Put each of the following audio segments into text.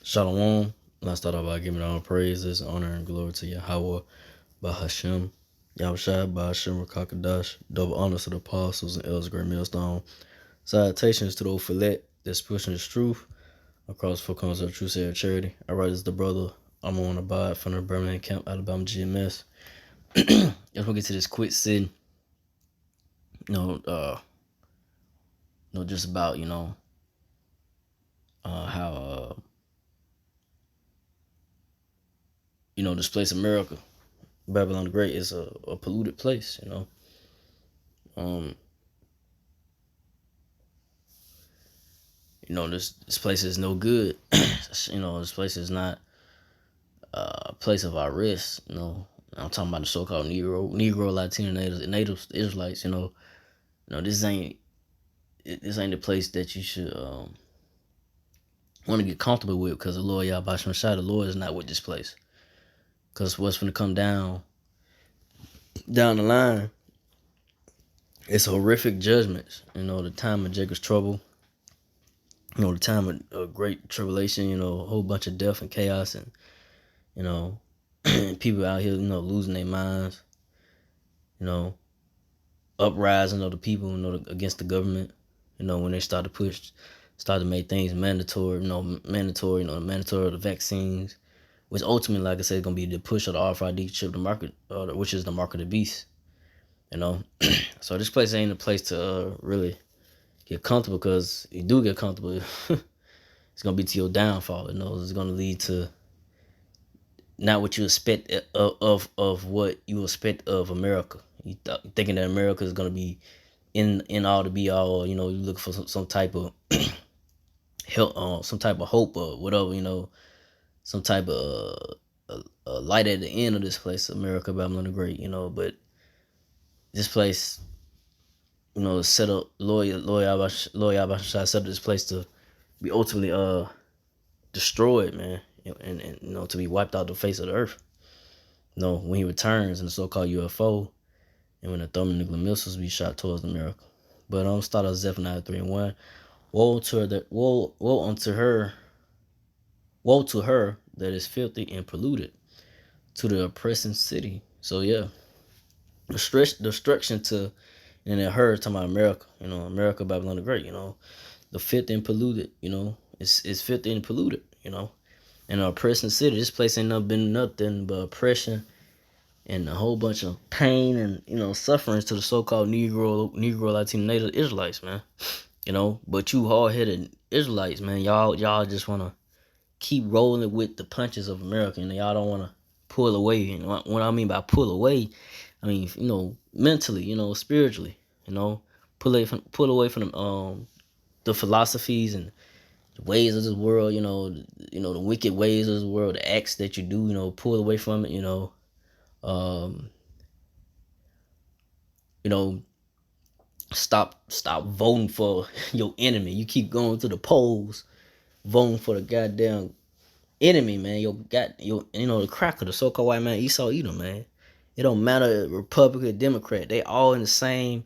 Shalom. Let's start off by giving all praises, honor, and glory to Yahweh, Bahashem, Yahushua, Bahashem, Rakakadash, double honors to the apostles and elders, great millstone. Salutations to those fillet that's pushing this truth across four corners of truth and charity. I write as the brother. I'm on Abide from the Birmingham Camp, Alabama GMS. Let's get to this quick sitting. Just about, how this place America, Babylon the Great, is a polluted place, Um, this place is no good. This place is not a place of our rest. I'm talking about the so-called Negro, Latino natives, Israelites. This ain't the place that you should want to get comfortable with, because the Lord Yahweh Shai, the Lord is not with this place. Because what's going to come down the line, it's horrific judgments. The time of Jacob's trouble. The time of great tribulation. A whole bunch of death and chaos, and people out here, losing their minds. Uprising of the people, against the government. When they start to make things mandatory. The mandatory of the vaccines, which ultimately, like I said, is gonna be the push of the RFID chip, the market, which is the mark of the beast. So this place ain't a place to really get comfortable, because you do get comfortable, it's gonna be to your downfall. It's gonna lead to not what you expect of what you expect of America. You thinking that America is gonna be in all to be all. You look for some type of help, some type of hope or whatever. Some type of light at the end of this place, America, Babylon the Great. But this place, is set up. Lord Yahweh set up this place to be ultimately destroyed, man, and to be wiped out the face of the earth. When he returns in the so-called UFO, and when the thermonuclear missiles be shot towards America. But I'm start out Zephaniah 3:1. Woe to her that is filthy and polluted, to the oppressing city. So yeah, destruction to, and then her talking about America. America, Babylon the Great. The filthy and polluted. It's filthy and polluted. And an oppressing city. This place ain't never been nothing but oppression and a whole bunch of pain and sufferings to the so-called Negro, Latino, Native Israelites, man. But you hard-headed Israelites, man, y'all just wanna keep rolling with the punches of America, and y'all don't wanna pull away. And what I mean by pull away, I mean mentally, spiritually, pull away from the philosophies and the ways of this world, the wicked ways of this world, the acts that you do, pull away from it, um, you know, stop voting for your enemy. You keep going to the polls, voting for the goddamn enemy, man. The cracker, the so-called white man, Esau Edom, man. It don't matter, Republican, Democrat. They all in the same.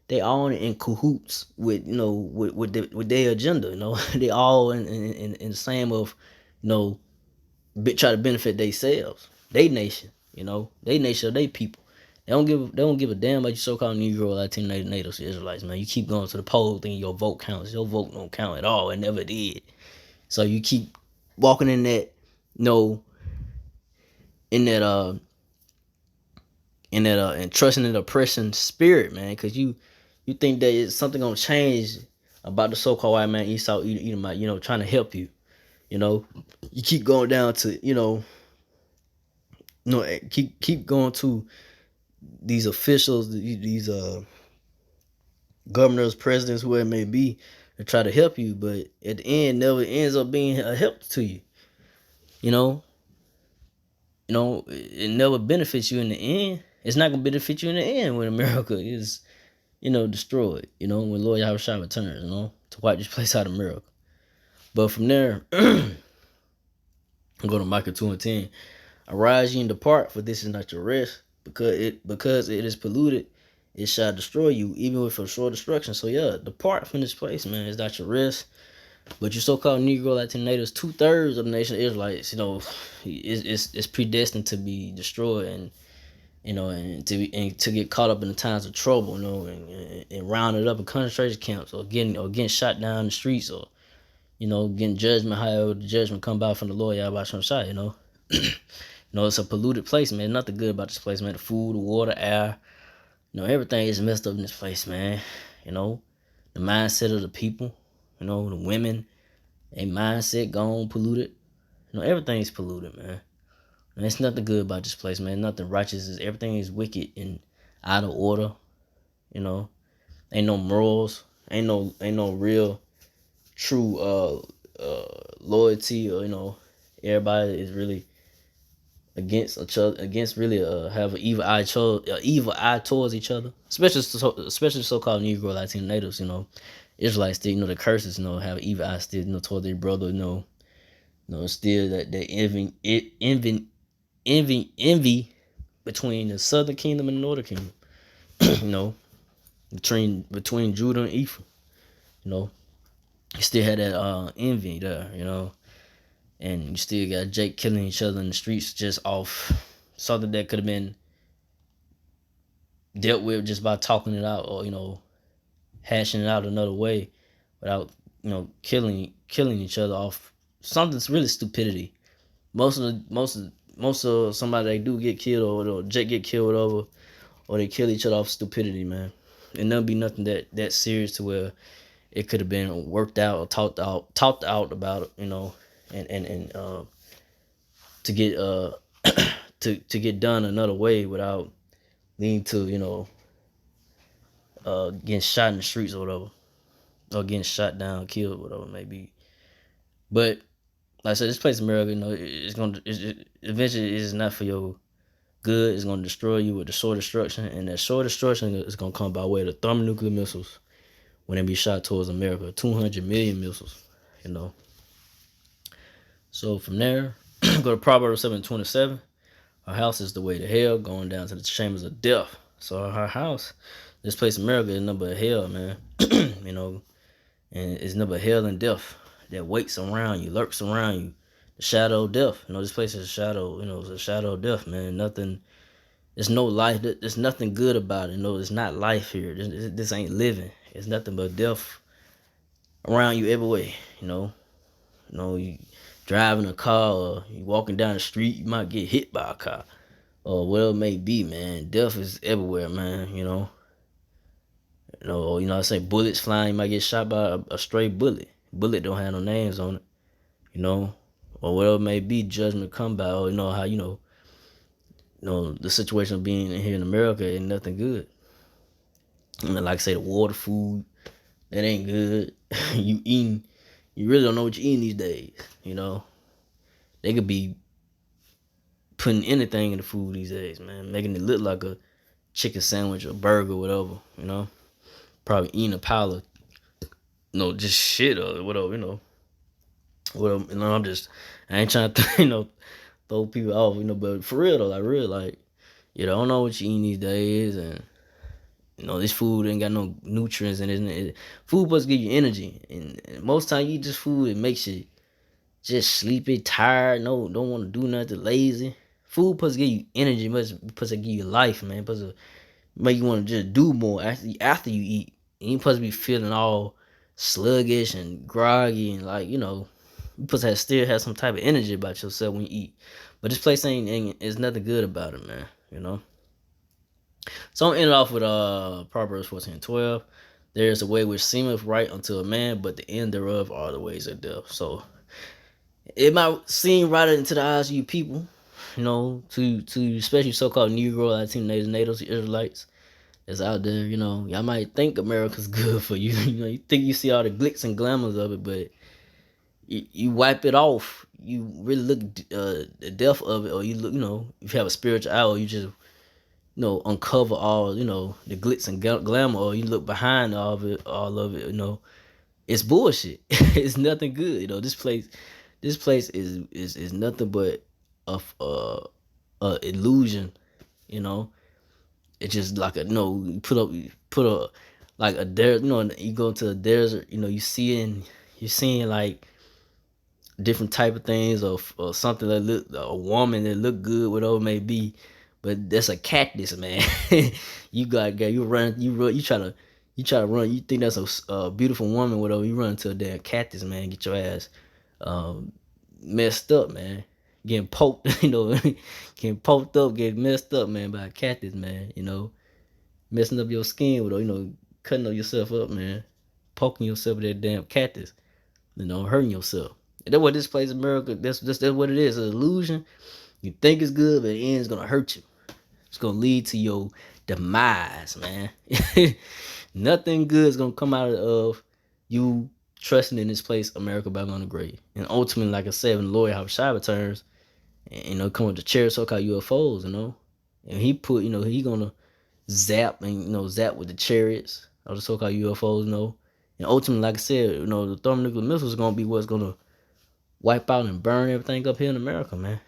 They all in cahoots with with their agenda. They all in the same of try to benefit themselves, they nation. They nation of they people. They don't give a damn about you so-called Negro, Latino, natives, Israelites, man. You keep going to the poll thinking your vote counts. Your vote don't count at all. It never did. So you keep walking in that, in that and trusting in the oppression spirit, man, because you think that it's something gonna change about the so-called white man Esau Edomite, trying to help you. You keep going down to keep going to these officials, these governors, presidents, whoever it may be, to try to help you, but at the end, never ends up being a help to you. It never benefits you in the end. It's not gonna benefit you in the end when America is, destroyed. When Lord Yahweh returns, to wipe this place out of America. But from there, I'm going to Micah 2:10. Arise ye and depart, for this is not your rest, because it is polluted, it shall destroy you, even with a short destruction. So yeah, depart from this place, man. It's not your rest. But you so-called Negro Latino natives, 2/3 of the nation of Israelites, it's predestined to be destroyed, and and to get caught up in the times of trouble, and rounded up in concentration camps, or getting shot down in the streets, or getting judgment, however the judgment come by from the Lord Yahweh Shem Shai. It's a polluted place, man. Nothing good about this place, man. The food, the water, air, everything is messed up in this place, man. The mindset of the people, the women, a mindset gone polluted. Everything is polluted, man. And there's nothing good about this place, man. Nothing righteous. Everything is wicked and out of order. You know, ain't no morals. Ain't no real, true loyalty. Or everybody is really against each other. Against really have an evil eye towards each other. Especially so-called Negro Latino natives. Israelites still, the curses. Have evil eye still. Toward their brother. Still that they envy between the southern kingdom and the northern kingdom. you know, between Judah and Ephraim. You still had that envy there. And you still got Jake killing each other in the streets just off something that could have been dealt with just by talking it out, or hashing it out another way without killing each other off something's really stupidity. Most of somebody they do get killed, or Jake get killed over, or they kill each other off stupidity, man. And there'll be nothing that serious to where it could have been worked out or talked out about it, and to get to get done another way without leading to getting shot in the streets or whatever, or getting shot down, killed, whatever it may be. But like I said, this place in America, eventually it's not for your good. It's gonna destroy you with the sword destruction, and that sword destruction is gonna come by way of the thermonuclear missiles when they be shot towards America. 200 million missiles, So from there, go to Proverbs 7:27. Our house is the way to hell, going down to the chambers of death. So our house, this place in America, is nothing but hell, man. And it's nothing but hell and death that waits around you, lurks around you. The shadow of death. This place is a shadow. It's a shadow of death, man. Nothing. There's no life. There's nothing good about it. It's not life here. This ain't living. It's nothing but death around you every way. You driving a car, or you walking down the street, you might get hit by a car, or whatever it may be, man. Death is everywhere, man. I say bullets flying, you might get shot by a stray bullet. Bullet don't have no names on it, or whatever it may be. Judgment come by, or how the situation of being here in America ain't nothing good. Like I say, the water, food, that ain't good. you really don't know what you're eating these days. They could be putting anything in the food these days, man, making it look like a chicken sandwich or burger, whatever. Probably eating a pile of just shit or whatever. I ain't trying to throw people off, but for real though, I don't know what you eating these days, and this food ain't got no nutrients in it. Food supposed to give you energy, and most time you eat this food, it makes you just sleepy, tired, don't want to do nothing, lazy. Food supposed to give you energy, supposed to give you life, man. Supposed to make you want to just do more after you eat. And you supposed to be feeling all sluggish and groggy, and you supposed to still have some type of energy about yourself when you eat. But this place ain't there's nothing good about it, man. So I'm ending off with Proverbs 14:12. There is a way which seemeth right unto a man, but the end thereof are the ways of death. So it might seem right into the eyes of you people, to especially so-called Negro, Latino, natives, Israelites that's out there. Y'all might think America's good for you. You think you see all the glitz and glamours of it, but you wipe it off. You really look the depth of it, or you look, if you have a spiritual eye, or you just uncover all the glitz and glamour, or you look behind all of it. It's bullshit. It's nothing good. This place is nothing but a illusion. It's just like you put a like a desert. You go to a desert. You see it, and you're seeing like different type of things, or something that look, a woman that look good, whatever it may be, but that's a cactus, man. You try to run. You think that's a beautiful woman, whatever. You run into a damn cactus, man. Get your ass um, messed up, man. Getting poked, getting poked up, getting messed up, man, by a cactus, man. Messing up your skin with, cutting up yourself up, man. Poking yourself with that damn cactus, hurting yourself. And that's what this place in America, that's what it is, an illusion. You think it's good, but the end's gonna hurt you. It's gonna lead to your demise, man. Nothing good is gonna come out of you trusting in this place, America, back on the grave. And ultimately, like I said, when the Lord Yahushua returns, and come with the chair so-called UFOs, and he put, he gonna zap and zap with the chariots of the so-called UFOs, and ultimately, like I said, the thermonuclear missiles is gonna be what's gonna wipe out and burn everything up here in America, man,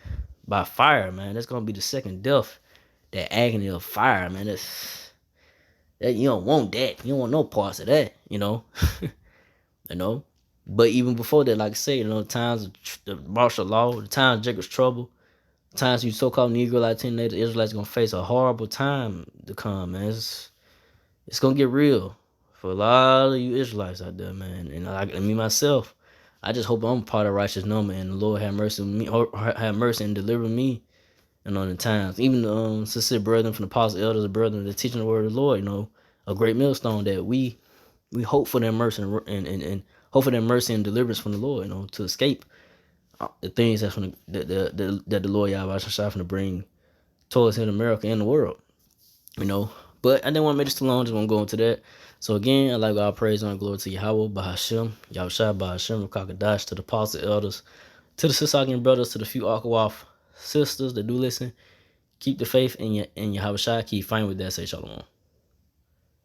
by fire, man. That's gonna be the second death, that agony of fire, man. That you don't want that. You don't want no parts of that, you know. But even before that, like I say, the times of the martial law, the times of Jacob's trouble, the times you so-called Negro Latino Native Israelites gonna face a horrible time to come, man. It's gonna get real for a lot of you Israelites out there, man. And me myself, I just hope I'm part of righteous number, and the Lord have mercy on me, or have mercy and deliver me, on the times. Even sincere brethren from the apostles, elders, and brethren that teaching the word of the Lord, a great millstone that we hope for their mercy and hope for their mercy and deliverance from the Lord, to escape the things that's from that the Lord Yahweh Shai to bring towards in America and the world, But I didn't want to make this too long. Just want to go into that. So again, I like all praise and glory to Yahweh, Bahashem, Yahushua, Bahashem, Kakadash, to the apostles, elders, to the Sisakian brothers, to the few Akawaf sisters that do listen. Keep the faith in Yahushua. Keep fighting with that. Say shalom.